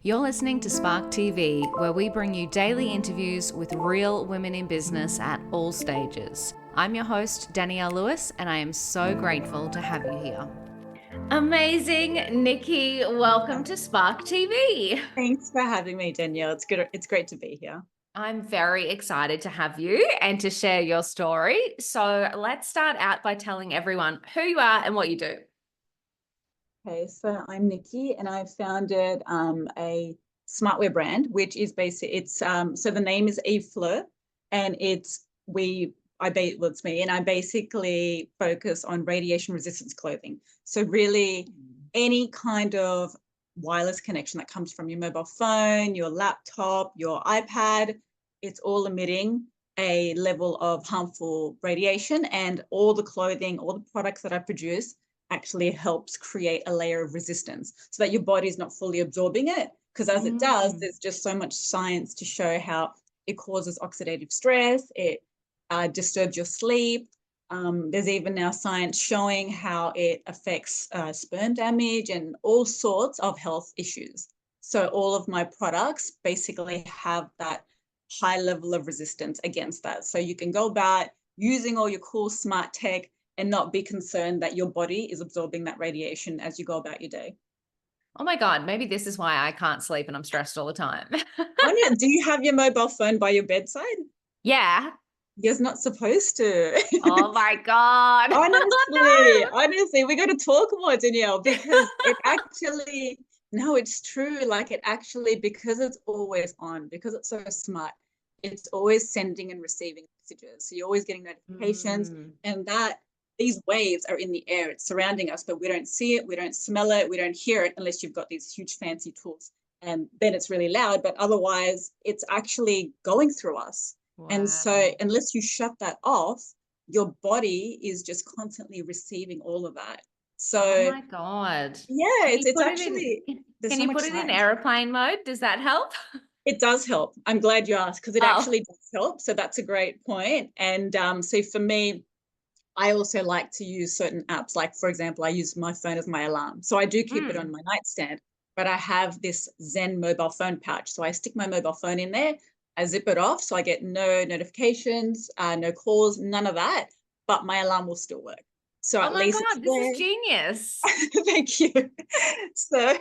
You're listening to Spark TV, where we bring you daily interviews with real women in business at all stages. I'm your host, Danielle Lewis, and I am so grateful to have you here. Amazing, Nikki. Welcome to Spark TV. Thanks for having me, Danielle. It's good. It's great to be here. I'm very excited to have you and to share your story. So let's start out by telling everyone who you are and what you do. Okay, so I'm Nikki, and I founded a smartwear brand, which is so the name is Fleur, and it's me, and I basically focus on radiation resistance clothing. So really, any kind of wireless connection that comes from your mobile phone, your laptop, your iPad, it's all emitting a level of harmful radiation, and all the clothing, all the products that I produce actually helps create a layer of resistance so that your body is not fully absorbing it. Because as it does, there's just so much science to show how it causes oxidative stress, it disturbs your sleep. There's even now science showing how it affects sperm damage and all sorts of health issues. So all of my products basically have that high level of resistance against that. So you can go about using all your cool smart tech and not be concerned that your body is absorbing that radiation as you go about your day. Oh my God, maybe this is why I can't sleep and I'm stressed all the time. Anya, do you have your mobile phone by your bedside? Yeah. You're not supposed to. Oh my God. honestly, we got to talk more, Danielle, because no, it's true. Like it actually, because it's always on, because it's so smart, it's always sending and receiving messages. So you're always getting notifications, and these waves are in the air. It's surrounding us, but we don't see it, we don't smell it, we don't hear it unless you've got these huge fancy tools. And then it's really loud, but otherwise it's actually going through us. Wow. And so unless you shut that off, your body is just constantly receiving all of that. So oh my God. yeah, Can you it's put actually there's can so you much put it in science. airplane mode? Does that help? It does help. I'm glad you asked, because it Oh. actually does help. So that's a great point. And so for me, I also like to use certain apps. Like, for example, I use my phone as my alarm. So I do keep it on my nightstand, but I have this Zen mobile phone pouch. So I stick my mobile phone in there, I zip it off, so I get no notifications, no calls, none of that, but my alarm will still work. So Oh at my least it's God, this is there. genius. Thank you. So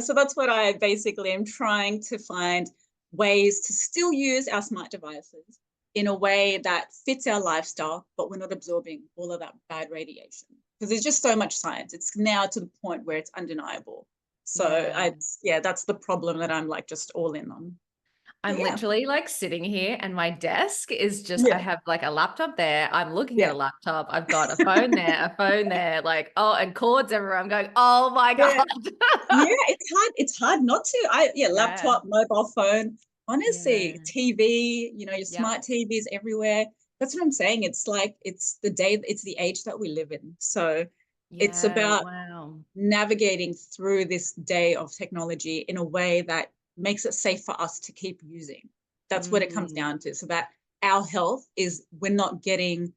so that's what I basically am trying to find ways to still use our smart devices in a way that fits our lifestyle, but we're not absorbing all of that bad radiation. Because there's just so much science. It's now to the point where it's undeniable. So that's the problem that I'm like just all in on. I'm But yeah. literally like sitting here and my desk is just, I Yeah. have like a laptop there. I'm looking at Yeah. a laptop. I've got a phone there, like, oh, and cords everywhere. I'm going, oh my Yeah. God. Yeah, it's hard not to. Yeah. Laptop, mobile phone, honestly, Yeah. TV, your Yep. smart TVs everywhere. That's what I'm saying. It's like it's the age that we live in. So it's Yeah. about Wow. navigating through this day of technology in a way that makes it safe for us to keep using. That's what it comes Mm. down to. So that our health is, we're not getting,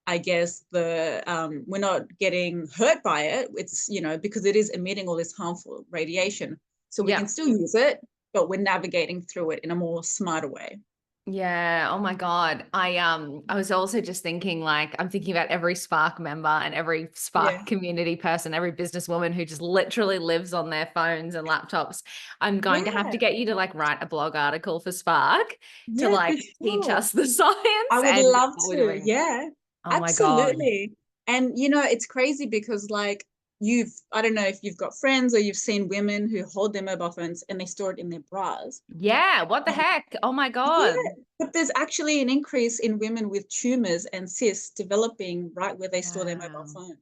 I guess, we're not getting hurt by it. It's, because it is emitting all this harmful radiation. So we can Yeah. still use it, but we're navigating through it in a more smarter way. Yeah. Oh my God. I was also just thinking, like, I'm thinking about every Spark member and every Yeah. Spark community person, every businesswoman who just literally lives on their phones and laptops. I'm going to have to Yeah. get you to like write a blog article for Spark to Yeah, for like teach sure. us the I science would and love what we're to. doing. Yeah, Oh my God. absolutely. And it's crazy because like I don't know if you've got friends or you've seen women who hold their mobile phones and they store it in their bras. Yeah. What the And heck? Oh my yeah, God. but there's actually an increase in women with tumors and cysts developing right where they store their mobile Wow. phone.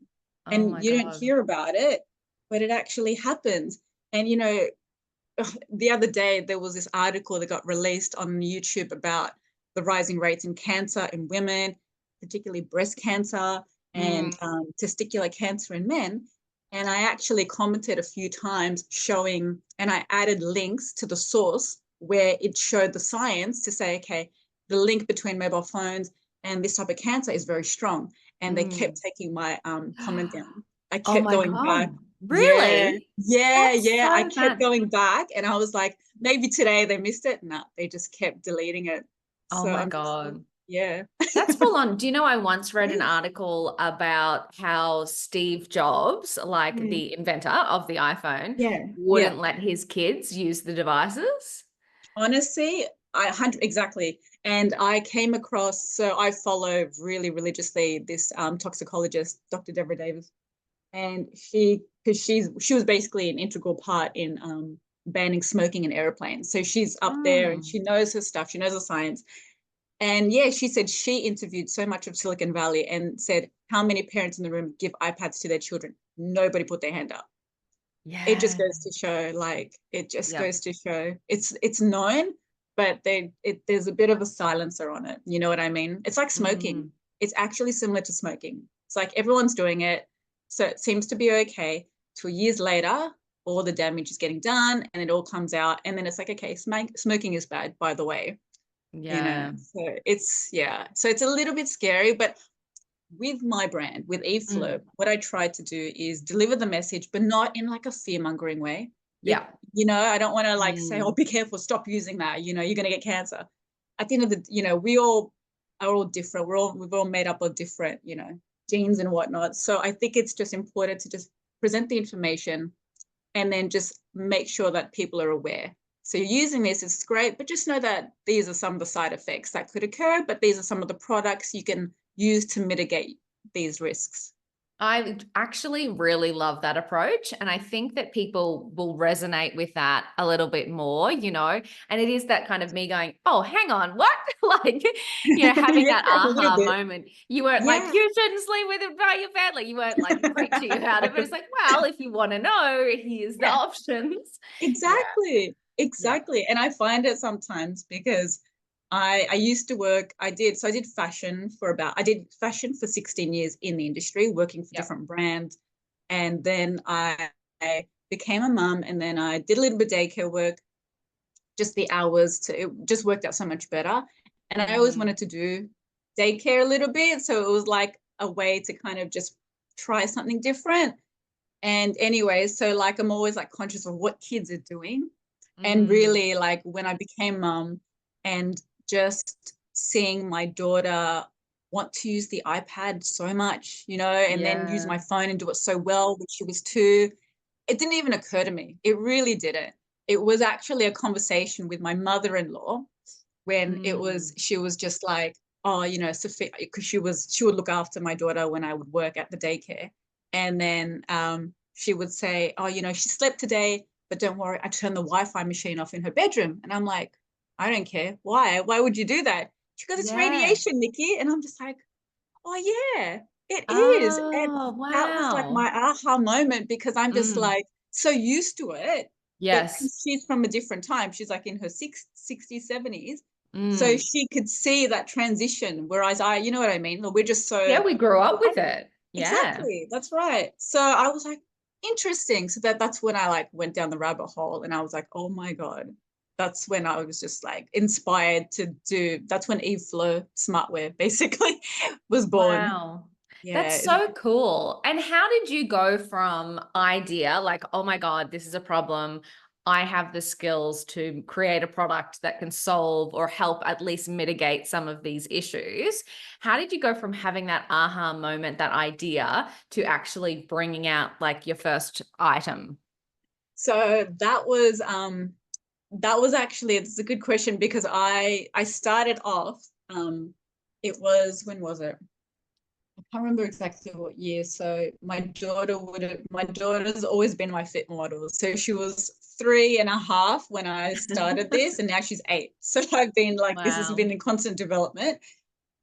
Oh And my you don't God. hear about it, but it actually happens. And the other day there was this article that got released on YouTube about the rising rates in cancer in women, particularly breast cancer and Mm. testicular cancer in men. And I actually commented a few times showing, and I added links to the source where it showed the science to say, okay, the link between mobile phones and this type of cancer is very strong. And they kept Mm. taking my comment down. I Oh kept my going back. God. Yeah, Really? That's yeah. I so kept mad. going back and I was like, maybe today they missed it. No, they just kept deleting it. Oh So my I'm just like, God. yeah. That's full on. Do you know, I once It read an is. article about how Steve Jobs, like Mm. the inventor of the iPhone, Yeah, yeah. wouldn't let his kids use the devices? Honestly, I hundred exactly. And I came across, so I follow really religiously this toxicologist, Dr. Deborah Davis, and because she was basically an integral part in banning smoking in airplanes. So she's up there and Mm. she knows her stuff, she knows the science. And yeah, she said she interviewed so much of Silicon Valley and said how many parents in the room give iPads to their children. Nobody put their hand up. It just Yeah. goes to show, like, it just Yep. goes to show it's known, but there's a bit of a silencer on it. You know what I mean? It's like smoking. Mm. It's actually similar to smoking. It's like everyone's doing it, so it seems to be okay. 2 years later, all the damage is getting done, and it all comes out, and then it's like, okay, smoking is bad, by the way. Yeah. So it's yeah, so it's a little bit scary, but with my brand, with Mm. eFlow, what I try to do is deliver the message, but not in like a fear mongering way. It, Yeah. I don't want to like say, oh, Mm. be careful, stop using that. You're going to get cancer. At the end of the, we all are all different. We've all made up of different, genes and whatnot. So I think it's just important to just present the information and then just make sure that people are aware. So you're using this, it's great, but just know that these are some of the side effects that could occur, but these are some of the products you can use to mitigate these risks. I actually really love that approach. And I think that people will resonate with that a little bit more, and it is that kind of me going, oh, hang on, what? Like, having Yeah, that a little aha bit. moment. You weren't like, Yeah, you shouldn't sleep with it by your family. You weren't like preaching about it, but it's like, well, if you want to know, here's the yeah, options. Yeah. exactly. Yeah. Exactly. And I find it sometimes because I used to work, I did fashion I did fashion for 16 years in the industry, working for Yep. different brands. And then I became a mum and then I did a little bit of daycare work, just the hours it just worked out so much better. And I always Mm. wanted to do daycare a little bit. So it was like a way to kind of just try something different. And anyway, so like I'm always like conscious of what kids are doing. And Mm. really like when I became mum and just seeing my daughter want to use the iPad so much, and then use Yeah. my phone and do it so well when she was 2, it didn't even occur to me. It really didn't. It was actually a conversation with my mother-in-law when Mm. she was just like, oh, Sophia, because she would look after my daughter when I would work at the daycare. And then she would say, oh, she slept today, but don't worry, I turned the Wi-Fi machine off in her bedroom. And I'm like, I don't care. Why? Why would you do that? She goes, it's Yeah. radiation, Nikki. And I'm just like, oh yeah, it is. And Oh, that was like wow. my aha moment because I'm just Mm. like so used to it. But Yes. she's from a different time. She's like in her 60s, 70s. So Mm. she could see that transition. Whereas you know what I mean? We're just Yeah, so we grew up with it. Yeah. exactly. That's right. So I was like, interesting. So that's when I like went down the rabbit hole and I was like, oh my God. That's when I was just like inspired to do. That's when eFlow Smartwear basically was born. Wow. That's Yeah. so cool. And how did you go from idea, like, oh my God, this is a problem. I have the skills to create a product that can solve or help at least mitigate some of these issues. How did you go from having that aha moment, that idea, to actually bringing out like your first item? So that was actually, it's a good question because I started off it was, when was it? I can't remember exactly what year. So my daughter's always been my fit model. So she was 3.5 when I started this, and now she's 8. So I've been like, this has Wow. been in constant development.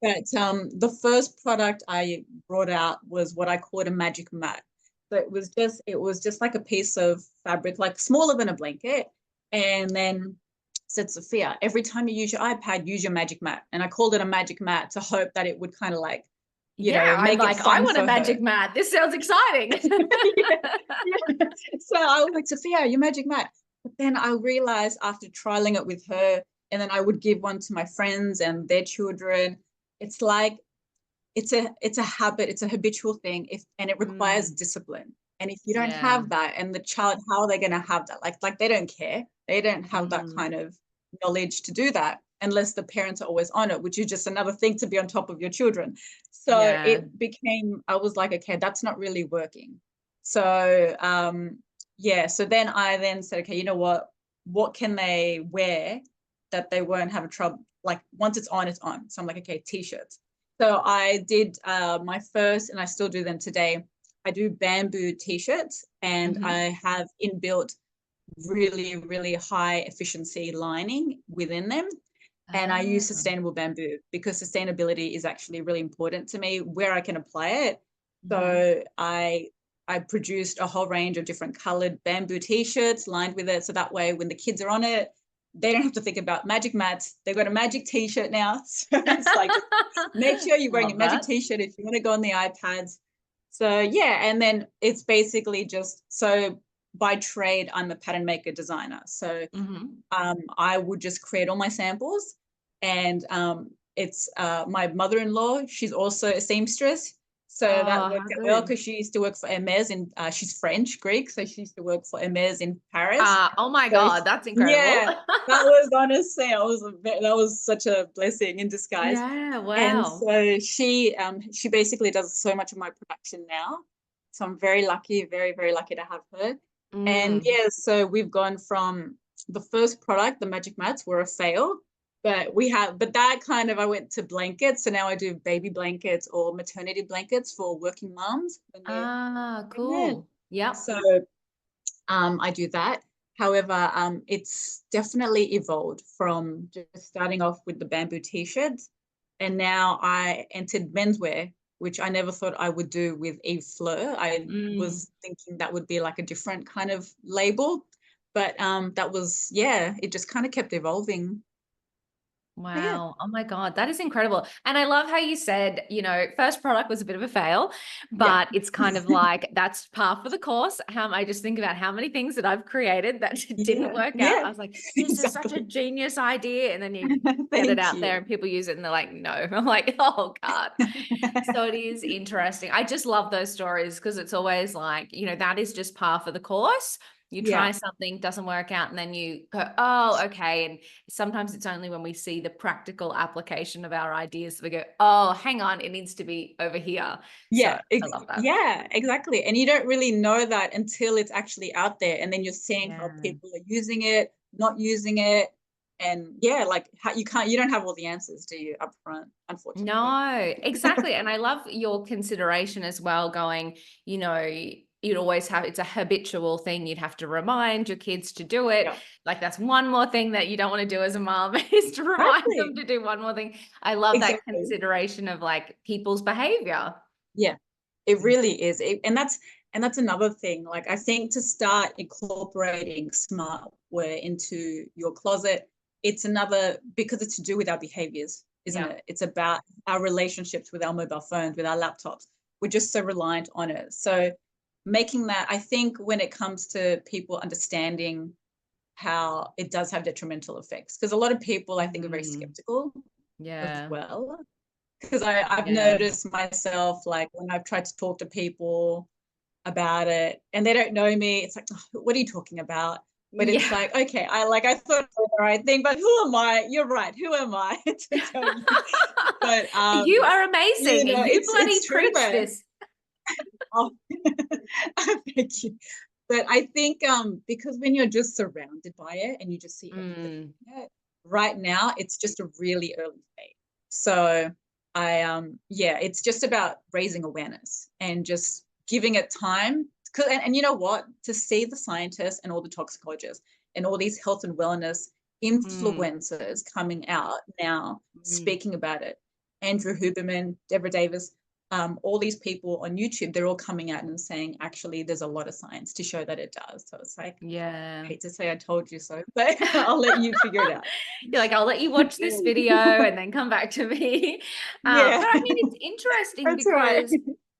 But the first product I brought out was what I called a magic mat. So it was just like a piece of fabric, like smaller than a blanket. And then said, Sophia, every time you use your iPad, use your magic mat. And I called it a magic mat to hope that it would kind of like, Yeah, I'm make it like, I fun want a for her. magic mat. This sounds exciting. Yeah, yeah. So I was like, Sophia, your magic mat. But then I realized after trialing it with her, and then I would give one to my friends and their children. It's like it's a habit, it's a habitual thing, and it requires Mm. discipline. And if you don't Yeah. have that, and the child, how are they going to have that? Like they don't care. They don't have that Mm. kind of knowledge to do that unless the parents are always on it, which is just another thing to be on top of your children. So Yeah. it became, I was like, okay, that's not really working. So yeah, so then I then said, okay, you know what can they wear that they won't have a trouble? Like once it's on, it's on. So I'm like, okay, t-shirts. So I did my first, and I still do them today. I do bamboo t-shirts, and Mm-hmm. I have inbuilt really, really high efficiency lining within them. And I use Ah. sustainable bamboo because sustainability is actually really important to me where I can apply it. Mm-hmm. So I produced a whole range of different colored bamboo t-shirts lined with it. So that way when the kids are on it, they don't have to think about magic mats. They've got a magic t-shirt now. So it's like, make sure you're wearing a Love magic that. t-shirt if you want to go on the iPads. So yeah, and then it's basically just, so by trade, I'm a pattern maker designer. So Mm-hmm. I would just create all my samples. And it's my mother-in-law. She's also a seamstress. So that Oh, how worked out well good. because she used to work for Hermes, and she's French, Greek. So she used to work for Hermes in Paris. Oh my So God, that's incredible. yeah, that was honestly, that was such a blessing in disguise. Yeah, And wow. so she basically does so much of my production now. So I'm very lucky, very, very lucky to have her. And Mm. yeah, so we've gone from the first product, the magic mats, were a fail, but that kind of, I went to blankets. So now I do baby blankets or maternity blankets for working moms when they're Ah, pregnant. cool. Yep. So I do that. However, it's definitely evolved from just starting off with the bamboo t-shirts, and now I entered menswear, which I never thought I would do with Eve Fleur. I Mm. was thinking that would be like a different kind of label, but that was, yeah, it just kind of kept evolving. So, yeah, Wow. Oh my God. That is incredible. And I love how you said, first product was a bit of a fail, yeah, but it's kind of like that's par for the course. I just think about how many things that I've created that didn't yeah, work out. yeah, I was like, this is such a exactly. genius idea. And then you get it Thank out there you. and people use it and they're like, no. I'm like, oh God. So it is interesting. I just love those stories because it's always like, that is just par for the course. You Yeah. try something, doesn't work out, and then you go, oh, okay. And sometimes it's only when we see the practical application of our ideas that we go, oh, hang on, it needs to be over here. So Yeah, I love that. yeah, exactly. And you don't really know that until it's actually out there, and then you're seeing how Yeah. people are using it, not using it, and yeah, like how you don't have all the answers, do you, up front, unfortunately. No, exactly. And I love your consideration as well, going, you'd always have, it's a habitual thing. You'd have to remind your kids to do it. Yeah, Like that's one more thing that you don't want to do as a mom is to remind them exactly, to do one more thing. I love that exactly. consideration of like people's behavior. Yeah, it really is. And that's another thing. Like I think to start incorporating smartware into your closet, it's another, because it's to do with our behaviors, isn't Yeah. it? It's about our relationships with our mobile phones, with our laptops. We're just so reliant on it. So making that, I think when it comes to people understanding how it does have detrimental effects, because a lot of people I think are very Mm, skeptical as yeah. well, because I've Yeah. noticed myself, like when I've tried to talk to people about it and they don't know me, it's like, "Oh, what are you talking about?" But it's Yeah. like, okay, I thought it was the right thing, but who am I? You're right. Who am I to tell you? But You are amazing. You bloody it's true preach though. this. Oh, thank you. But I think because when you're just surrounded by it and you just see everybody Mm, doing it, right now it's just a really early phase. So yeah, it's just about raising awareness and just giving it time. And you know what? To see the scientists and all the toxicologists and all these health and wellness mm, influencers coming out now mm. speaking about it. Andrew Huberman, Deborah Davis, all these people on YouTube, they're all coming out and saying, actually, there's a lot of science to show that it does. So it's like, I Yeah. hate to say I told you so, but I'll let you figure it out. You're like, I'll let you watch this video and then come back to me. Yeah, But I mean, it's interesting that's right. because,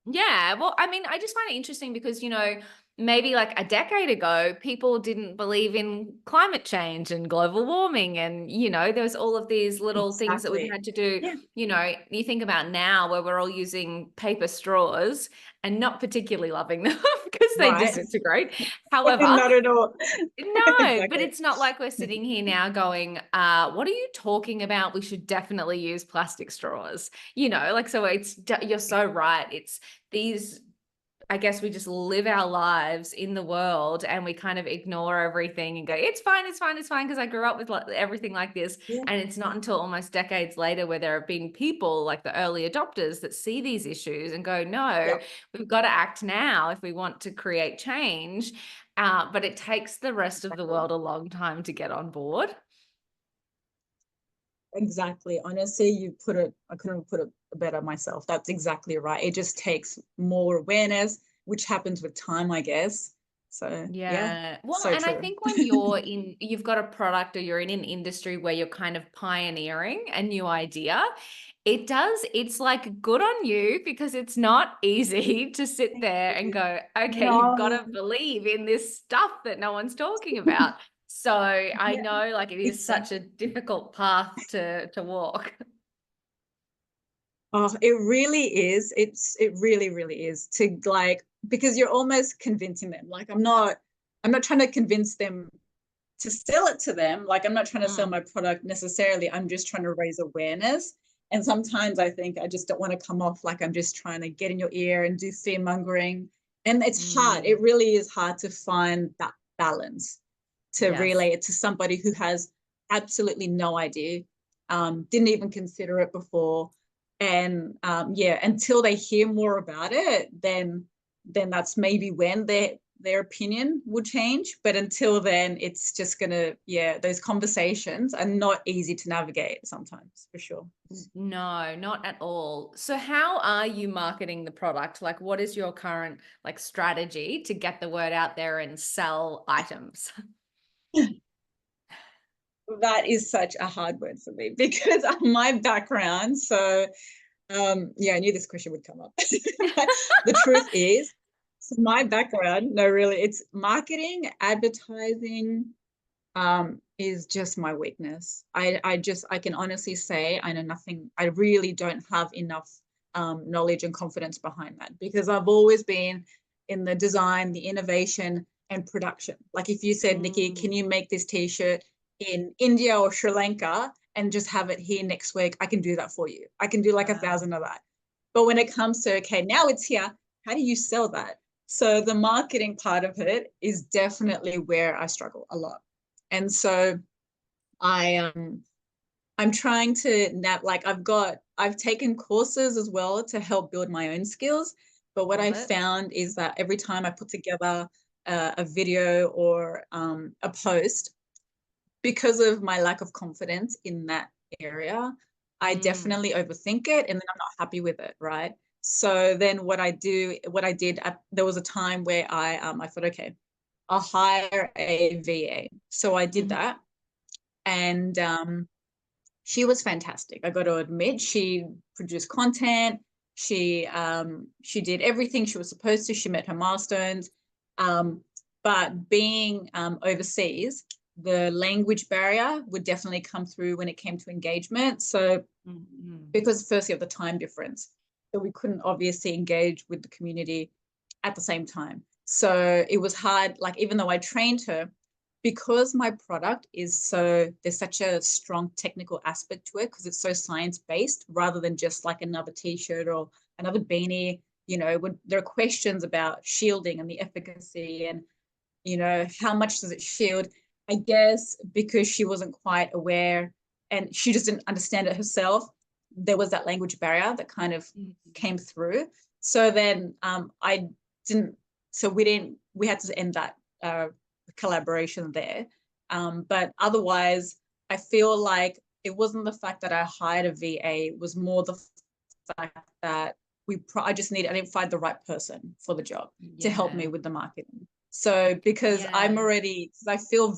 yeah, well, I mean, I just find it interesting because, maybe like a decade ago, people didn't believe in climate change and global warming. And, there was all of these little things that we've Exactly. had to do. Yeah. You think about now where we're all using paper straws and not particularly loving them because they Right. disintegrate. However, Not at all. no, but Exactly. it's not like we're sitting here now going, what are you talking about? We should definitely use plastic straws. So you're so right. It's these, I guess we just live our lives in the world and we kind of ignore everything and go, it's fine, it's fine, it's fine, because I grew up with everything like this. Yeah. And it's not until almost decades later where there have been people like the early adopters that see these issues and go, no, Yeah. we've got to act now if we want to create change. But it takes the rest of the Exactly. world a long time to get on board. Exactly. Honestly, I couldn't put it better myself. That's exactly right. It just takes more awareness, which happens with time, I guess. So yeah, Yeah. Well, so and I true. think when you've got a product or you're in an industry where you're kind of pioneering a new idea, it's like good on you because it's not easy to sit Thank there and you. go, okay, you've got No. to believe in this stuff that no one's talking about. So I Yeah, know like it is such a exactly. difficult path to walk. Oh, it really is. It really, really is to like because you're almost convincing them. Like I'm not trying to convince them to sell it to them. Like I'm not trying to sell Mm, my product necessarily. I'm just trying to raise awareness. And sometimes I think I just don't want to come off like I'm just trying to get in your ear and do fear mongering. And it's hard. mm, It really is hard to find that balance to yes. relay it to somebody who has absolutely no idea, didn't even consider it before. And yeah, until they hear more about it, then that's maybe when their opinion would change. But until then, it's just gonna, yeah, those conversations are not easy to navigate sometimes, for sure. No, not at all. So how are you marketing the product? Like what is your current like strategy to get the word out there and sell items? That is such a hard word for me because of my background. So yeah, I knew this question would come up. The truth is, so my background, no, really, it's marketing, advertising, is just my weakness. I can honestly say I know nothing. I really don't have enough knowledge and confidence behind that because I've always been in the design, the innovation, and production. Like if you said, Nikki, can Mm, you make this T-shirt in India or Sri Lanka and just have it here next week? I can do that for you. I can do like wow. 1,000 of that. But when it comes to okay, now it's here. How do you sell that? So the marketing part of it is definitely where I struggle a lot. And so I I'm trying to like I've taken courses as well to help build my own skills. But what Love I it. found is that every time I put together a video or a post, because of my lack of confidence in that area, I Mm, definitely overthink it and then I'm not happy with it, right? So then what I did, there was a time where I thought, okay, I'll hire a VA. So I did mhm, that, and she was fantastic. I got to admit, she produced content. She did everything she was supposed to. She met her milestones. Um, but being overseas, the language barrier would definitely come through when it came to engagement. So mhm. because firstly of the time difference, so we couldn't obviously engage with the community at the same time. So it was hard, like even though I trained her, because my product is so, there's such a strong technical aspect to it because it's so science based rather than just like another t-shirt or another beanie. When there are questions about shielding and the efficacy and how much does it shield. I guess because she wasn't quite aware and she just didn't understand it herself, there was that language barrier that kind of Mhm. came through. So then I didn't, so we had to end that collaboration there. But otherwise, I feel like it wasn't the fact that I hired a VA, it was more the fact that I just I didn't find the right person for the job to help me Yeah. with the marketing. So because Yeah. I feel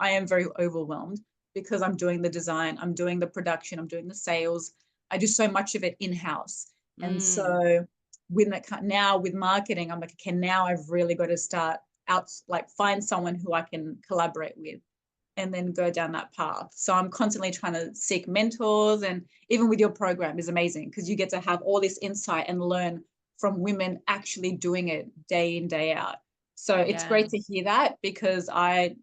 I am very overwhelmed because I'm doing the design, I'm doing the production, I'm doing the sales. I do so much of it in house. And Mm. so now with marketing, I'm like, okay, now I've really got to start out, like find someone who I can collaborate with and then go down that path. So I'm constantly trying to seek mentors, and even with your program is amazing because you get to have all this insight and learn from women actually doing it day in, day out. So it's great to hear that, because I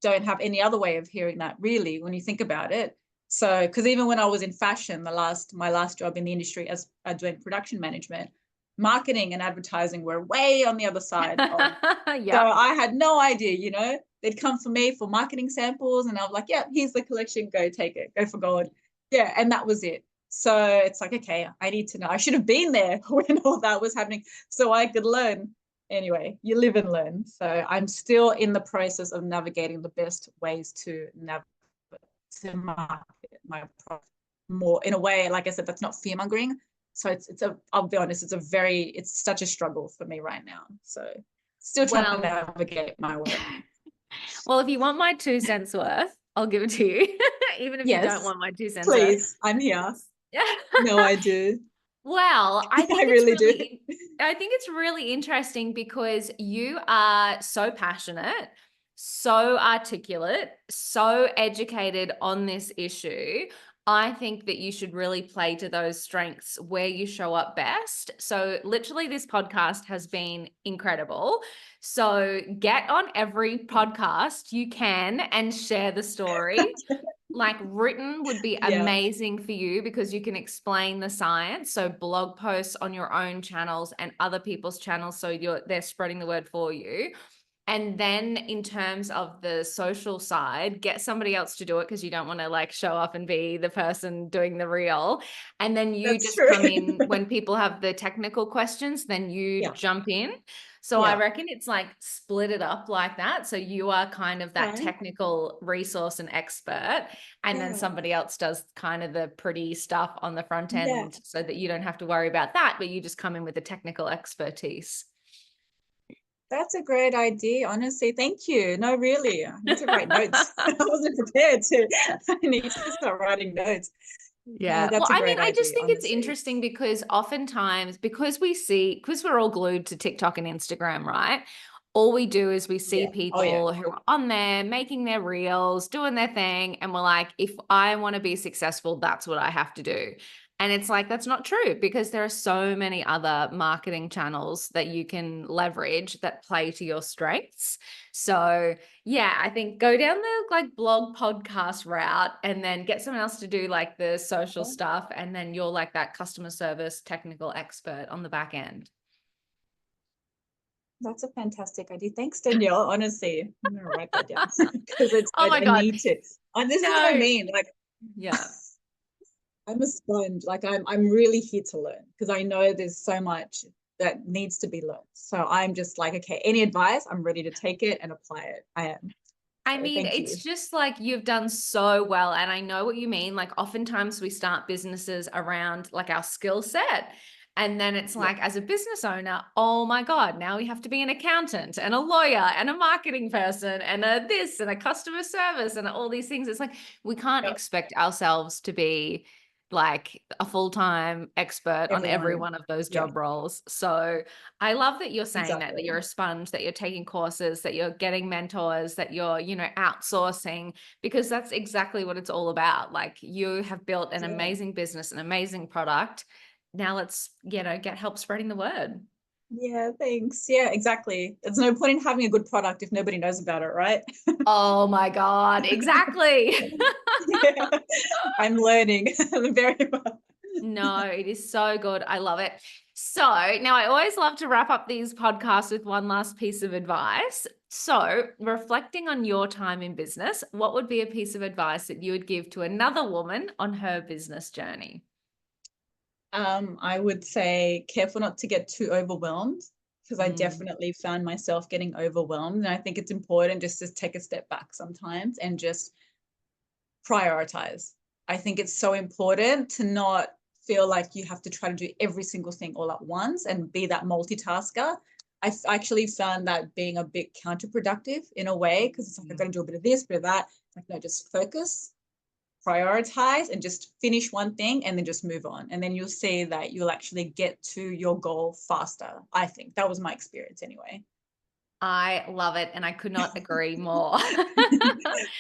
don't have any other way of hearing that really when you think about it. So, because even when I was in fashion, my last job in the industry as doing production management, marketing and advertising were way on the other side of. So I had no idea, they'd come for me for marketing samples and I was like, yeah, here's the collection, go take it, go for gold. Yeah, and that was it. So it's like, okay, I need to know. I should have been there when all that was happening so I could learn. Anyway, you live and learn. So I'm still in the process of navigating the best ways to market my product more in a way, like I said, that's not fear mongering. So I'll be honest, it's such a struggle for me right now. So still trying to navigate my work. Well, if you want my 2 cents worth, I'll give it to you. Even if you don't want my 2 cents worth. Please, I'm here. Yeah. No, I do. Well, I think I really do. I think it's really interesting because you are so passionate, so articulate, so educated on this issue. I think that you should really play to those strengths where you show up best. So literally this podcast has been incredible. So get on every podcast you can and share the story. Like written would be amazing for you because you can explain the science. So blog posts on your own channels and other people's channels. So they're spreading the word for you. And then in terms of the social side, get somebody else to do it because you don't want to like show up and be the person doing the reel. And then you come in when people have the technical questions, then you jump in. So I reckon it's like split it up like that. So you are kind of that technical resource and expert, and then somebody else does kind of the pretty stuff on the front end so that you don't have to worry about that, but you just come in with the technical expertise. That's a great idea, honestly. Thank you. No, really, I need to write notes. I wasn't prepared to. I need to start writing notes. Yeah. That's a great idea, I just think honestly. it's interesting because oftentimes, because we're all glued to TikTok and Instagram, right? All we do is we see people who are on there making their reels, doing their thing. And we're like, if I want to be successful, that's what I have to do. And it's like, that's not true because there are so many other marketing channels that you can leverage that play to your strengths. So yeah, I think go down the like blog podcast route and then get someone else to do like the social stuff. And then you're like that customer service technical expert on the back end. That's a fantastic idea. Thanks, Danielle. Honestly, I'm gonna write that down because oh my God. I need to. And this is what I mean. Like, yeah, I'm a sponge. Like, I'm really here to learn because I know there's so much that needs to be learned. So I'm just like, okay, any advice, I'm ready to take it and apply it. I am. I mean, it's just like you've done so well. And I know what you mean. Like oftentimes we start businesses around like our skill set. And then it's like, as a business owner, oh my God, now we have to be an accountant and a lawyer and a marketing person and a this and a customer service and all these things. It's like, we can't expect ourselves to be like a full-time expert on every one of those job roles. So I love that you're saying that you're a sponge, that you're taking courses, that you're getting mentors, that you're, outsourcing, because that's exactly what it's all about. Like you have built an amazing business, an amazing product. Now let's, get help spreading the word. Yeah, thanks. Yeah, exactly. There's no point in having a good product if nobody knows about it, right? Oh my God, exactly. I'm learning very well. No, it is so good. I love it. So now I always love to wrap up these podcasts with one last piece of advice. So reflecting on your time in business, what would be a piece of advice that you would give to another woman on her business journey? I would say careful not to get too overwhelmed, because I definitely found myself getting overwhelmed. And I think it's important just to take a step back sometimes and just prioritize. I think it's so important to not feel like you have to try to do every single thing all at once and be that multitasker. I actually found that being a bit counterproductive in a way, because it's like, I've got to do a bit of this, bit of that. Like, no, just focus prioritize and just finish one thing and then just move on. And then you'll see that you'll actually get to your goal faster. I think that was my experience anyway. I love it, and I could not agree more.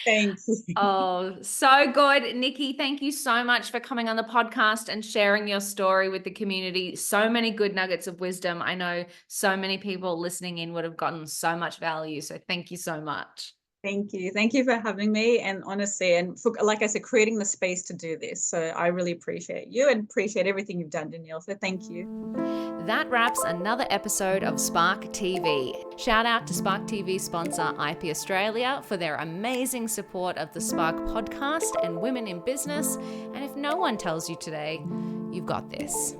Thank you. Oh, so good. Nikki, thank you so much for coming on the podcast and sharing your story with the community. So many good nuggets of wisdom. I know so many people listening in would have gotten so much value. So thank you so much. Thank you. Thank you for having me. And honestly, and for, like I said, creating the space to do this. So I really appreciate you and appreciate everything you've done, Danielle. So thank you. That wraps another episode of Spark TV. Shout out to Spark TV sponsor IP Australia for their amazing support of the Spark podcast and women in business. And if no one tells you today, you've got this.